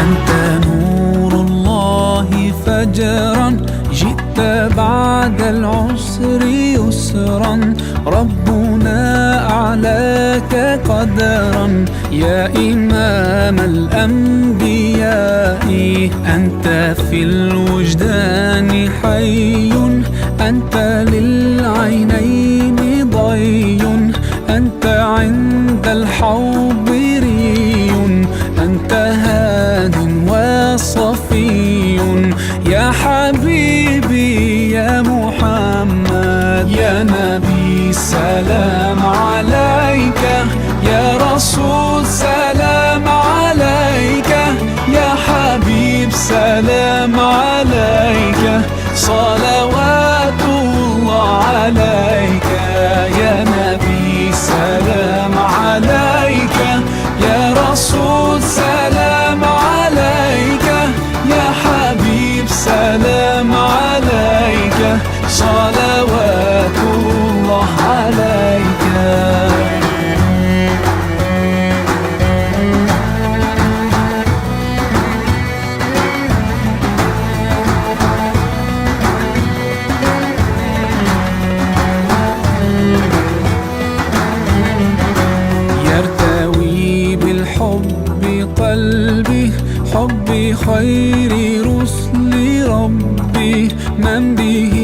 أنت نور الله فجرا، جئت بعد العسر يسرا، ربنا أعلاك قدرا يا إمام الأنبياء. أنت في الوجدان حي، أنت للعينين ضي، أنت عند الحوض ري، أنت هاد وصفي يا حبيبي يا محمد. يا نبي سلام عليك، يا رسول سلام عليك، يا حبيب سلام عليك، صلوات الله عليك. يا نبي سلام عليك، يا رسول سلام عليك، يا حبيب سلام عليك، صلوات الله عليك. يرتوي بالحب قلبي، حبي خير رسل ربي، من به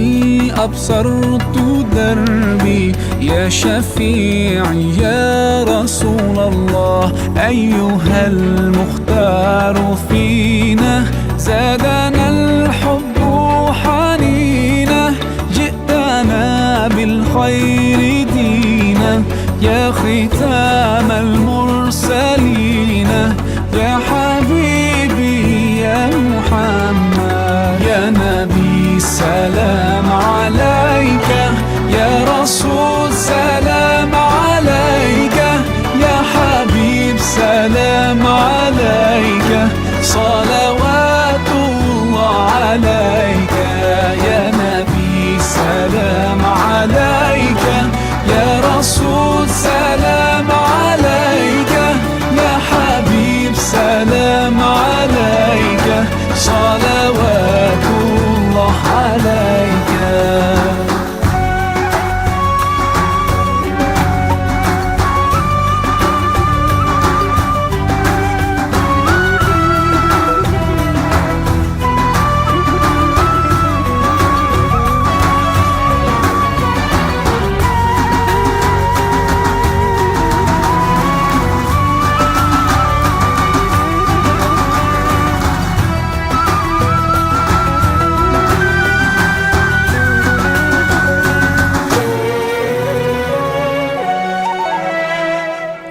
أبصرت دربي. يا شفيعي يا رسول الله، أيها المختار فينا، زادنا الحب حنينا، جئتنا بالخير دينا، يا ختام المرسلين، يا حبيبي يا محمد. يا نبي سلام عليك، يا رسول سلام عليك، يا حبيب سلام عليك، صلوات الله عليك. يا نبي سلام عليك، يا رسول سلام عليك، يا حبيب سلام عليك، صلوات الله عليك.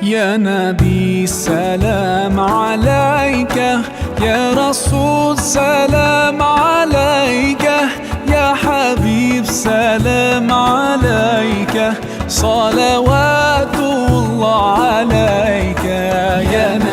يا نبي سلام عليك، يا رسول سلام عليك، يا حبيب سلام عليك، صلوات الله عليك. يا نبي